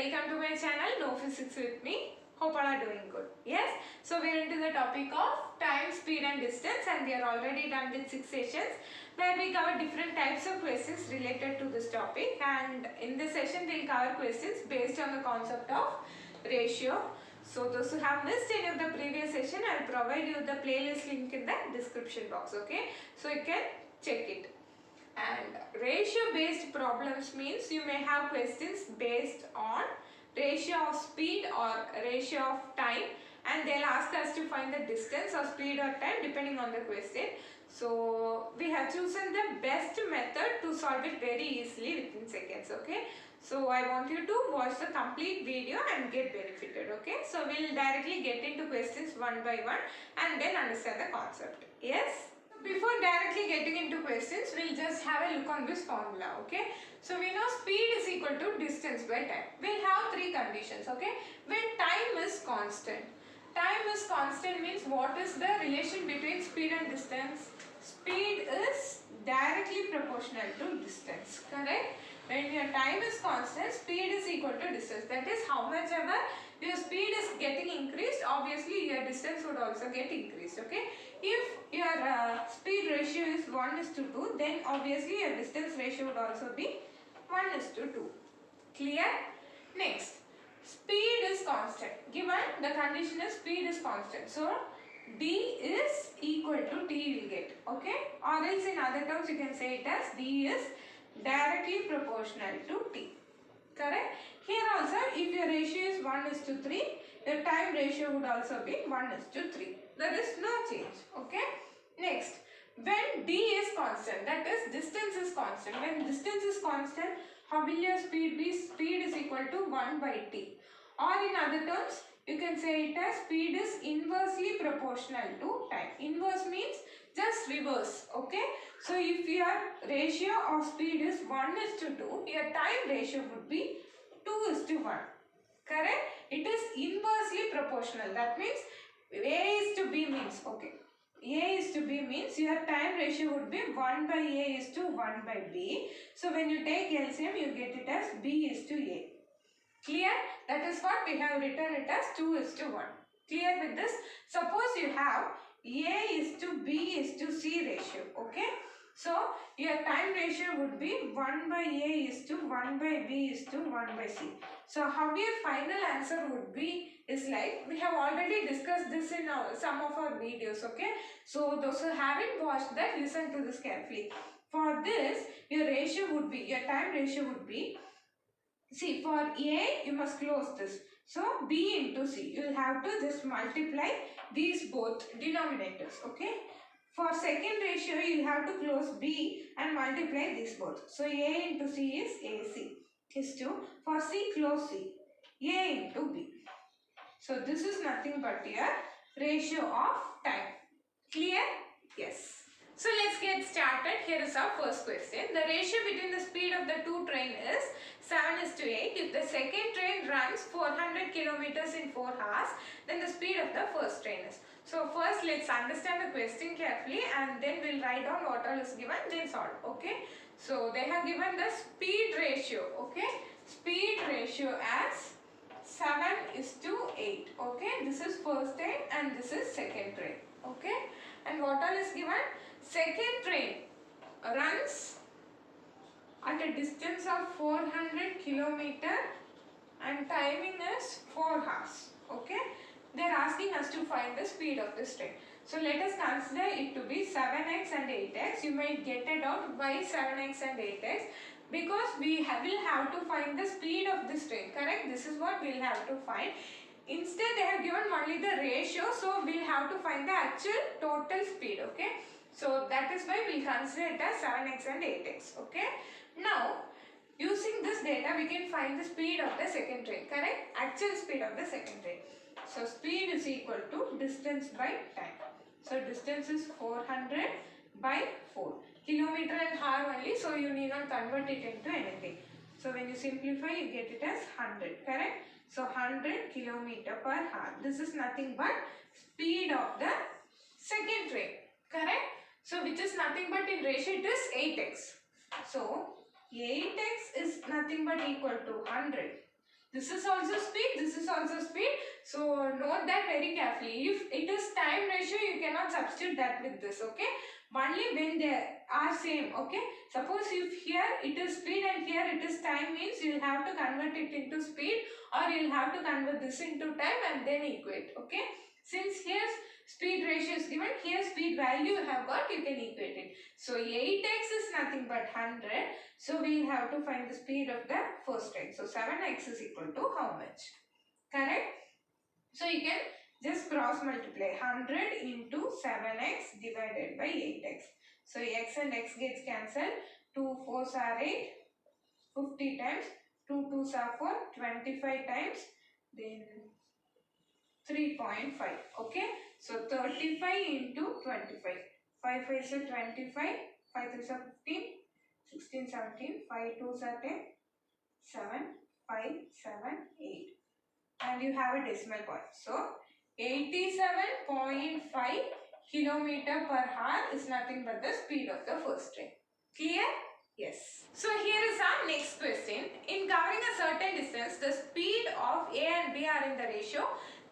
welcome to my channel No Physics with me. Hope all are doing good. Yes, so we are into the topic of time, speed and distance, and we are already done with 6 sessions where we cover different types of questions related to this topic, and in this session we will cover questions based on the concept of ratio. So those who have missed any of the previous session, I will provide you the playlist link in the description box, okay? So you can check it. And ratio based problems means you may have questions based on ratio of speed or ratio of time, and they'll ask us to find the distance or speed or time depending on the question. So we have chosen the best method to solve it very easily within seconds, okay? So I want you to watch the complete video and get benefited, okay? So we'll directly get into questions one by one and then understand the concept. Yes? Before directly getting into questions, we'll just have a look on this formula, okay? So we know speed is equal to distance by time. We'll have three conditions, okay? When time is constant. Time is constant means what is the relation between speed and distance? Speed is directly proportional to distance, correct? When your time is constant, speed is equal to distance. That is, how much ever your speed is getting increased, obviously your distance would also get increased, okay? If your speed ratio is 1:2, then obviously your distance ratio would also be 1:2. Clear? Next, speed is constant. Given the condition is speed is constant. So, D is equal to T you will get, okay? Or else in other terms you can say it as D is directly proportional to T. Correct? Here also, if your ratio is 1:3, your time ratio would also be 1:3. There is no change. Okay? Next, when D is constant, that is distance is constant. When distance is constant, how will your speed be? Speed is equal to 1 by T. Or in other terms, you can say it as speed is inversely proportional to time. Inverse means just reverse. Okay? So if your ratio of speed is 1:2, your time ratio would be 2:1. Correct? It is inversely proportional. That means A is to B means, okay, A is to B means your time ratio would be 1 by A is to 1 by B. So when you take LCM, you get it as B is to A. Clear? That is what we have written it as 2:1. Clear with this? Suppose you have A is to B is to C ratio, okay? So your time ratio would be 1 by A is to 1 by B is to 1 by C. So how your final answer would be is like, we have already discussed this in some of our videos, okay? So those who haven't watched that, listen to this carefully. For this, your ratio would be, your time ratio would be, see, for A, you must close this. So B into C, you will have to just multiply these both denominators, okay? For second ratio, you will have to close B and multiply these both. So A into C is AC is to, for C, close C, A into B. So this is nothing but your ratio of time. Clear? Yes. So let's get started. Here is our first question. The ratio between the speed of the two trains is 7:8. If the second train runs 400 kilometers in 4 hours, then the speed of the first train is. So first let's understand the question carefully and then we'll write down what all is given, then solve. Okay. So they have given the speed ratio. Okay. Speed ratio as 7:8. Okay. This is first train and this is second train. Okay. And what all is given? Second train runs at a distance of 400 kilometer and timing is 4 hours. Okay. They are asking us to find the speed of this train. So let us consider it to be 7x and 8x. You might get it out why 7x and 8x. Because we will have to find the speed of this train. Correct? This is what we will have to find. Instead they have given only the ratio. So we will have to find the actual total speed. Okay. So that is why we will consider it as 7x and 8x. Okay. Now, using this data, we can find the speed of the second train, correct? Actual speed of the second train. So, speed is equal to distance by time. So, distance is 400 by 4. Kilometer and hour only, so you need not convert it into anything. So, when you simplify, you get it as 100, correct? So, 100 kilometer per hour. This is nothing but speed of the second train, correct? So, which is nothing but in ratio it is 8x. So, 8x is nothing but equal to 100. This is also speed, this is also speed. So note that very carefully. If it is time ratio, you cannot substitute that with this, okay? Only when they are same, okay? Suppose if here it is speed and here it is time, means you will have to convert it into speed, or you will have to convert this into time and then equate, okay? Since here speed ratio is given, here speed value you have got, you can equate it. So 8x is nothing but 100. So we have to find the speed of the first train. So 7x is equal to how much? Correct? So you can just cross multiply 100 into 7x divided by 8x. So x and x gets cancelled. 2 4s are 8. 50 times. 2 2s are 4. 25 times. Then 3.5. Okay. So 35 into 25. 5 5s are 25. 5 3s are 15. 16, 17, 5 2s are 10, 7, 5, 7, 8. And you have a decimal point. So, 87.5 kilometer per hour is nothing but the speed of the first train. Clear? Yes. So, here is our next question. In covering a certain distance, the speed of A and B are in the ratio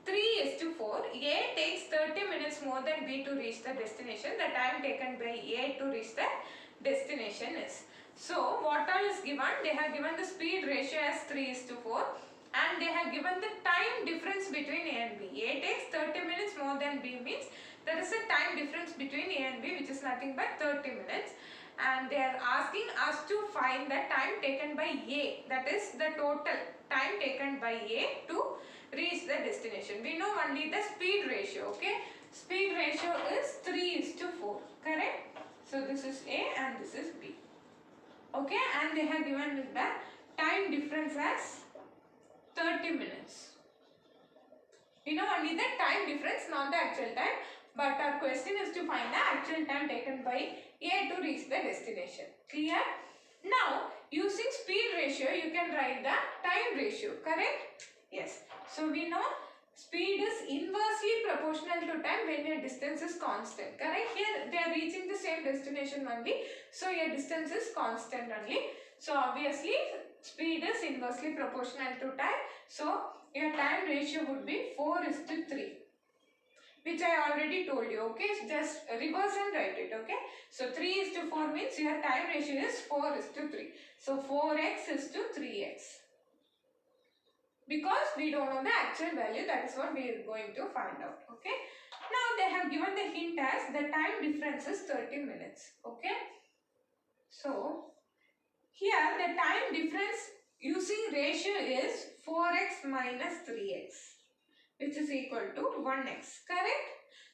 3:4. A takes 30 minutes more than B to reach the destination. The time taken by A to reach the destination is. So what all is given? They have given the speed ratio as 3:4 and they have given the time difference between A and B. A takes 30 minutes more than B, means there is a time difference between A and B which is nothing but 30 minutes, and they are asking us to find the time taken by A, that is the total time taken by A to reach the destination. We know only the speed ratio, okay? Speed ratio is 3:4, correct? So this is A and this is B. Okay, and they have given the time difference as 30 minutes. We know only the time difference, not the actual time, but our question is to find the actual time taken by A to reach the destination. Clear? Now, using speed ratio, you can write the time ratio, correct? Yes. So we know speed is inversely proportional to time when your distance is constant, correct? Here they are reaching the same destination only, so your distance is constant only. So obviously speed is inversely proportional to time, so your time ratio would be 4:3, which I already told you, okay? So just reverse and write it, okay? So 3:4 means your time ratio is 4:3. So 4x is to 3x. Because we don't know the actual value, that is what we are going to find out, okay? Now they have given the hint as the time difference is 30 minutes, okay? So here the time difference using ratio is 4x minus 3x, which is equal to 1x, correct?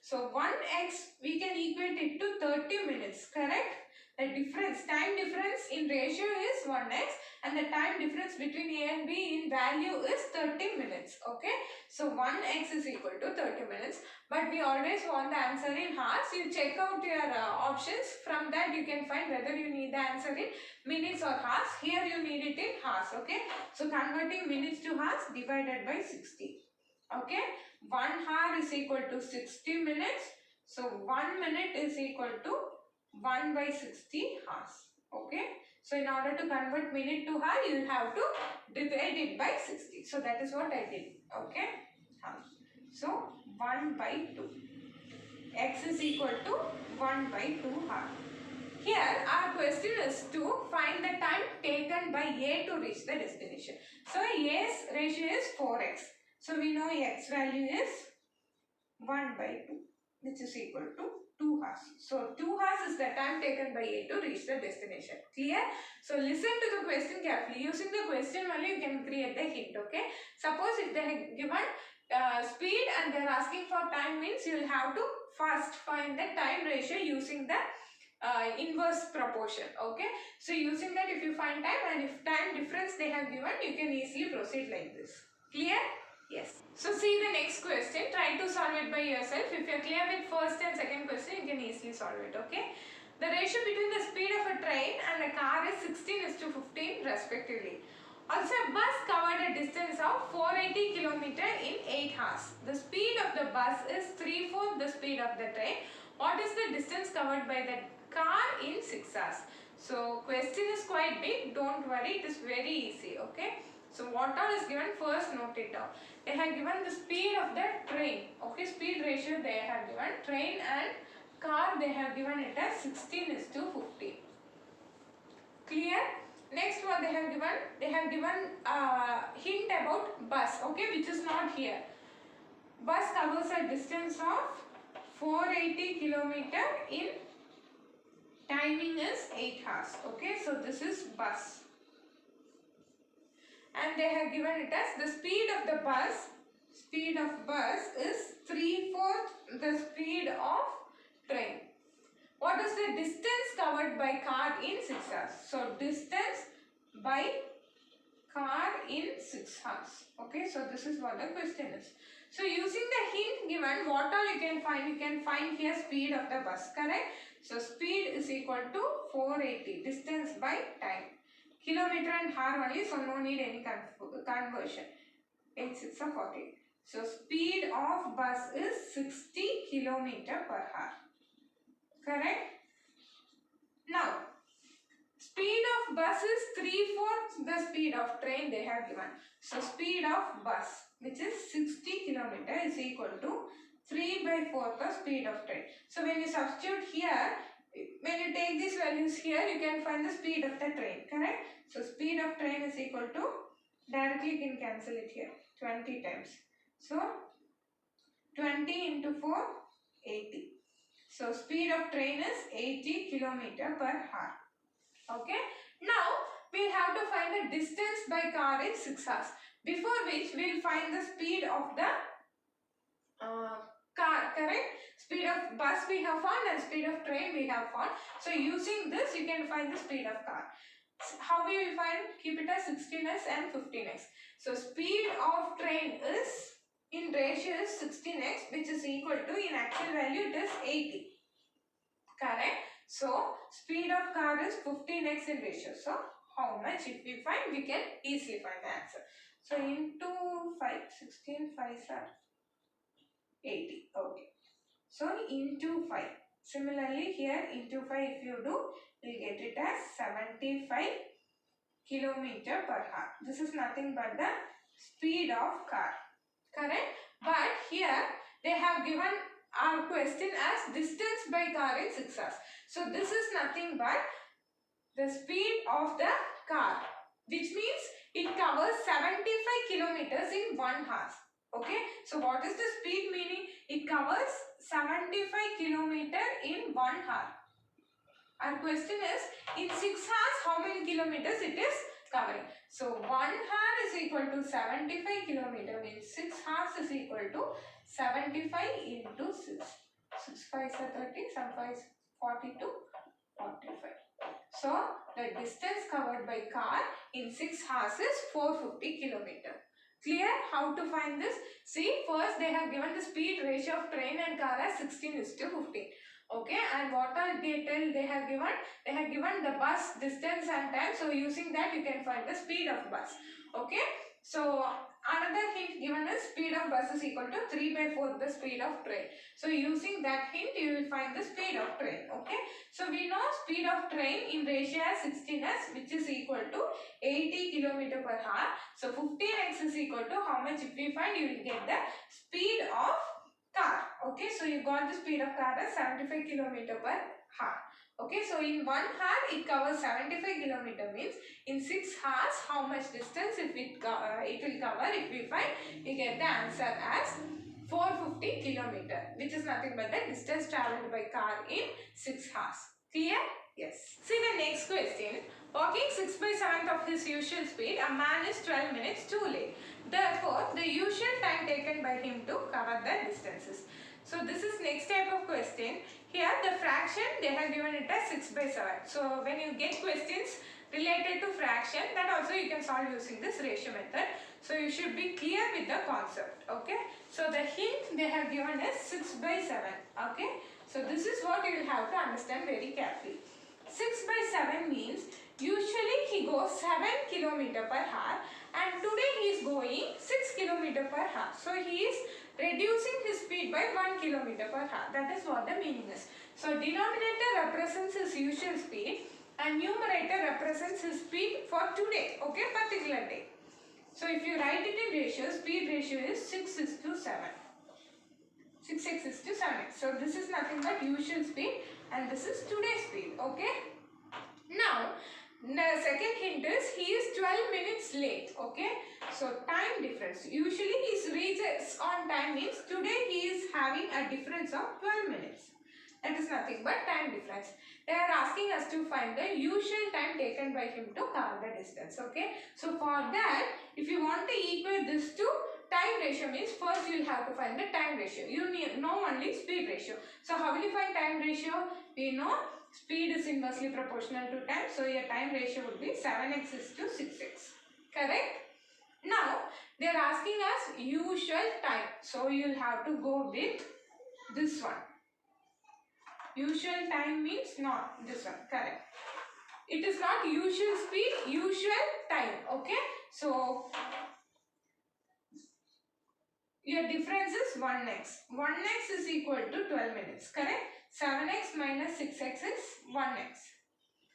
So 1x we can equate it to 30 minutes, correct? The difference, time difference in ratio is 1x and the time difference between A and B in value is 30 minutes, okay? So 1x is equal to 30 minutes, but we always want the answer in hours. You check out your options, from that you can find whether you need the answer in minutes or hours. Here you need it in hours, okay? So converting minutes to hours divided by 60, okay? 1 hour is equal to 60 minutes, so 1 minute is equal to 1 by 60 hours, okay? So in order to convert minute to hour, you will have to divide it by 60. So that is what I did, okay? So 1 by 2. X is equal to 1 by 2 hour. Here our question is to find the time taken by A to reach the destination. So A's ratio is 4x. So we know X value is 1 by 2, which is equal to 2 hours. So 2 hours is the time taken by A to reach the destination. Clear? So listen to the question carefully. Using the question only you can create the hint, okay? Suppose if they have given speed and they are asking for time, means you will have to first find the time ratio using the inverse proportion, okay? So using that, if you find time and if time difference they have given, you can easily proceed like this. Clear? Yes. So see the next question. Try to solve it by yourself. If you are clear with first and second question, you can easily solve it, okay? The ratio between the speed of a train and a car is 16:15 respectively. Also, a bus covered a distance of 480 km in 8 hours. The speed of the bus is 3/4 the speed of the train. What is the distance covered by the car in 6 hours? So question is quite big. Don't worry, it is very easy, okay? So what all is given, first note it down. They have given the speed of the train. Okay, speed ratio they have given. Train and car they have given it as 16:15. Clear? Next one they have given hint about bus, okay, which is not here. Bus covers a distance of 480 km in timing is 8 hours. Okay, so this is bus. And they have given it as the speed of the bus. Speed of bus is 3/4 the speed of train. What is the distance covered by car in 6 hours? So distance by car in 6 hours. Okay, so this is what the question is. So using the hint given, what all you can find? You can find here speed of the bus, correct? So speed is equal to 480, distance by time. Kilometer and hour only, so no need any conversion. 8 6 are 40. So speed of bus is 60 km per hour. Correct? Now, speed of bus is 3/4 the speed of train they have given. So speed of bus, which is 60 km, is equal to 3/4 the speed of train. So when you substitute here, when you take these values here, you can find the speed of the train, correct? So speed of train is equal to, directly you can cancel it here, 20 times. So 20 into 4, 80. So speed of train is 80 km per hour. Okay. Now we have to find the distance by car in 6 hours. Before which we will find the speed of the car, correct? Speed of bus we have found and speed of train we have found. So using this you can find the speed of car. How we will find? Keep it as 16x and 15x. So speed of train is in ratio is 16x, which is equal to, in actual value it is 80. Correct? So speed of car is 15x in ratio. So how much if we find? We can easily find the answer. So into 5, 16 5s are 80. Okay. So into 5. Similarly here into 5 if you do, you will get it as 75 km per hour. This is nothing but the speed of car. Correct? But here they have given our question as distance by car in 6 hours. So this is nothing but the speed of the car, which means it covers 75 kilometers in 1 hour. Okay, so what is the speed meaning? It covers 75 kilometer in 1 hour. Our question is, in 6 hours how many kilometers it is covering? So 1 hour is equal to 75 kilometer, means 6 hours is equal to 75 into 6. 6 5 are 30, some 5 42, 45. So the distance covered by car in 6 hours is 450 kilometer. Clear how to find this? See, first they have given the speed ratio of train and car as 16:15. Okay, and what all detail they have given? They have given the bus distance and time. So using that you can find the speed of bus. Okay, so another hint given is speed of bus is equal to 3/4 the speed of train. So using that hint you will find the speed of train. Okay, so we know speed of train in ratio as 16s, which is equal to 80 km per hour. So 15x is equal to how much? If we find, you will get the speed of car. Okay, so you got the speed of car as 75 km per hour. Okay, so in 1 hour it covers 75 km, means in 6 hours how much distance if it will cover? If we find, we get the answer as 450 km, which is nothing but the distance travelled by car in 6 hours. Clear? Yes. See the next question. Walking 6/7 of his usual speed, a man is 12 minutes too late. Therefore, the usual time taken by him to cover the distances. So this is next type of question. Here the fraction they have given it as 6/7. So when you get questions related to fraction, that also you can solve using this ratio method. So you should be clear with the concept. Okay. So the hint they have given is 6/7. Okay. So this is what you will have to understand very carefully. 6/7 means usually he goes 7 km per hour and today he is going 6 km per hour. So he is reducing his speed by 1 km per hour. That is what the meaning is. So denominator represents his usual speed and numerator represents his speed for today, okay, particular day. So if you write it in ratio, speed ratio is 6 is to 7. 6x is to 7x. So this is nothing but usual speed and this is today's speed. Okay. Now the second hint is he is 12 minutes late. Okay. So time difference. Usually he reaches on time means today he is having a difference of 12 minutes. That is nothing but time difference. They are asking us to find the usual time taken by him to cover the distance. Okay. So for that, if you want to equate this to time ratio means first you will have to find the time ratio. You know only speed ratio. So how will you find time ratio? We know speed is inversely proportional to time. So your time ratio would be 7x is to 6x. Correct? Now they are asking us usual time. So you will have to go with this one. Usual time means not this one. Correct. It is not usual speed, usual time. Okay. So your difference is 1x. 1x is equal to 12 minutes. Correct. 7x minus 6x is 1x.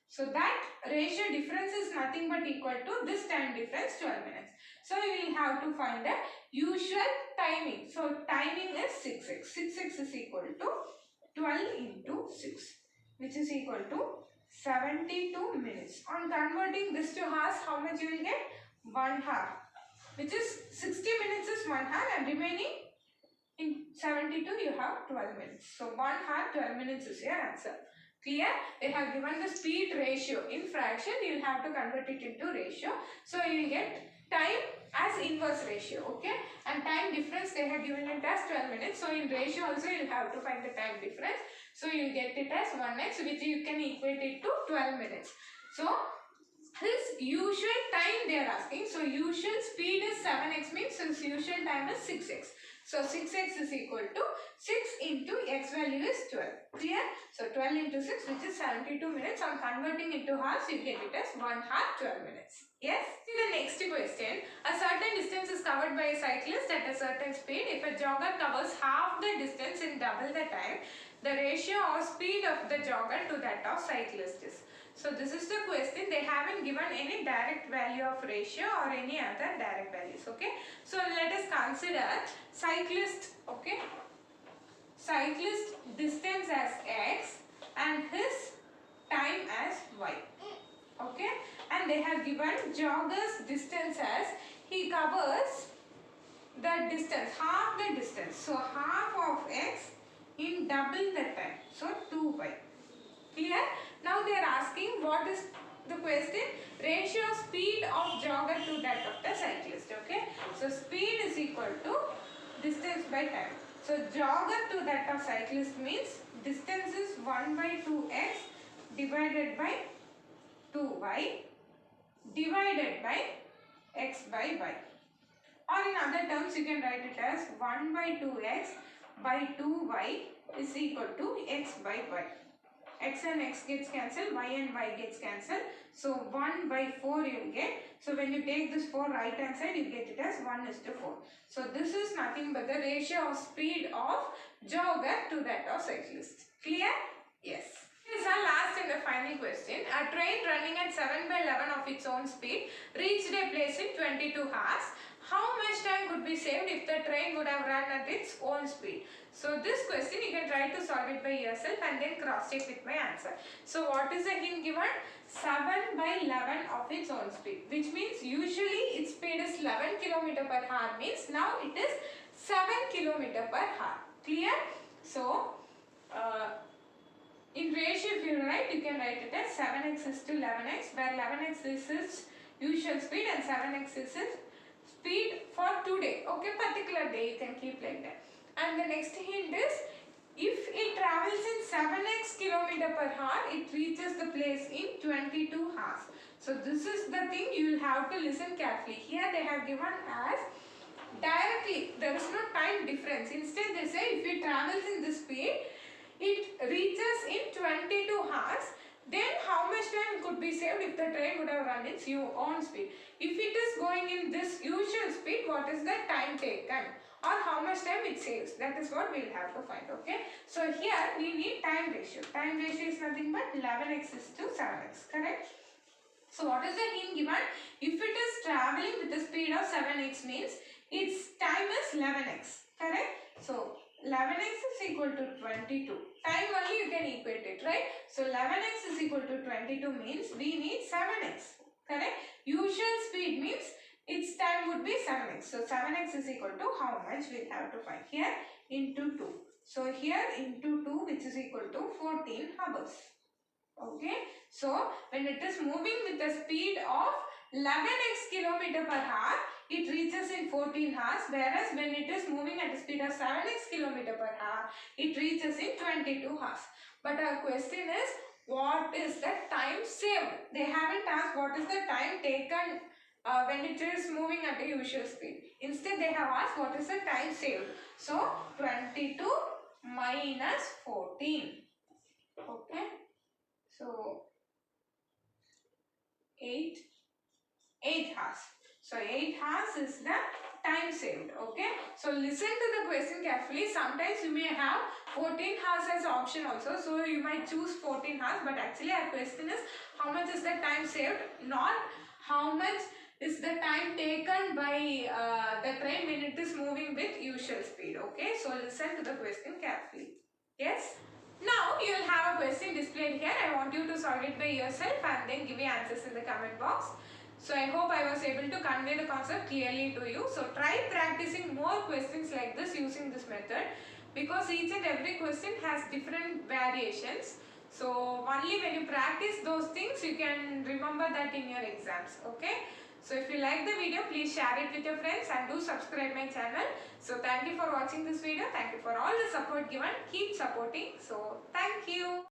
So that ratio difference is nothing but equal to this time difference 12 minutes. So you will have to find the usual timing. So timing is 6x. 6x is equal to 12 into 6, which is equal to 72 minutes. On converting this to hours, how much you will get? 1 hour, which is 60 minutes is 1 hour and remaining in 72 you have 12 minutes. So 1 hour 12 minutes is your answer. Clear? They have given the speed ratio in fraction. You will have to convert it into ratio. So you will get time as inverse ratio. Okay, and time difference they have given it as 12 minutes. So in ratio also you will have to find the time difference. So you will get it as 1x, which you can equate it to 12 minutes. So his usual time they are asking. So usual speed is 7x means his usual time is 6x. So 6x is equal to 6 into x value is 12. Clear? So 12 into 6, which is 72 minutes. On converting into hours, you get it as 1 hour 12 minutes. Yes? See the next question. A certain distance is covered by a cyclist at a certain speed. If a jogger covers half the distance in double the time, the ratio or speed of the jogger to that of cyclist is. So this is the question. They haven't given any direct value of ratio or any other direct values. Okay. So let us consider cyclist. Okay. Cyclist distance as x and his time as y. Okay. And they have given jogger's distance as he covers the distance, half the distance. So half of x in double the time. So 2y. Clear? Now they are asking what is the question? Ratio speed of jogger to that of the cyclist. Okay. So speed is equal to distance by time. So jogger to that of cyclist means distance is 1 by 2x divided by 2y divided by x by y. Or in other terms you can write it as 1 by 2x by 2y is equal to x by y. X and x gets cancelled, y and y gets cancelled. So 1 by 4 you will get. So when you take this 4 right hand side, you get it as 1 is to 4. So this is nothing but the ratio of speed of jogger to that of cyclist. Clear? Yes. This is our last and the final question. A train running at 7 by 11 of its own speed reached a place in 22 hours. How much time could be saved if the train would have run at its own speed? So this question you can try to solve it by yourself and then cross check with my answer. So what is the hint given? 7 by 11 of its own speed, which means usually its speed is 11 km per hour means now it is 7 km per hour. Clear? So in ratio if you write, you can write it as 7x is to 11x, where 11x is its usual speed and 7x is its speed for today. Okay, particular day you can keep like that. And the next hint is if it travels in 7x km per hour, it reaches the place in 22 hours. So this is the thing you will have to listen carefully. Here they have given as directly, there is no time difference. Instead they say if it travels in this speed, it reaches in 22 hours. Then how much time could be saved if the train would have run its own speed? If it is going in this usual speed, what is the time taken? Or how much time it saves? That is what we will have to find. Okay. So here we need time ratio. Time ratio is nothing but 11x is to 7x. Correct? So what is the hint given? If it is traveling with a speed of 7x means its time is 11x. Correct? So 11x is equal to 22. Time only you can equate it, right? So 11x is equal to 22 means we need 7x. Correct? Usual speed means its time would be 7x. So 7x is equal to how much we have to find here? Into 2. So here into 2 which is equal to 14 hours. Okay. So when it is moving with a speed of 11x kilometer per hour, it reaches in 14 hours, whereas when it is moving at a speed of 7x kilometer per hour, it reaches in 22 hours. But our question is, what is the time saved? They haven't asked what is the time taken when it is moving at the usual speed. Instead, they have asked what is the time saved. So 22 minus 14. Okay. So 8 hours. So 8 hours is the time saved. Okay. So listen to the question carefully. Sometimes you may have 14 hours as option also. So you might choose 14 hours. But actually our question is how much is the time saved, not how much is the time taken by the train when it is moving with usual speed. Okay. So listen to the question carefully. Yes. Now you will have a question displayed here. I want you to solve it by yourself and then give me answers in the comment box. So I hope I was able to convey the concept clearly to you. So try practicing more questions like this using this method, because each and every question has different variations. So only when you practice those things you can remember that in your exams. Okay. So if you like the video, please share it with your friends and do subscribe my channel. So thank you for watching this video. Thank you for all the support given. Keep supporting. So thank you.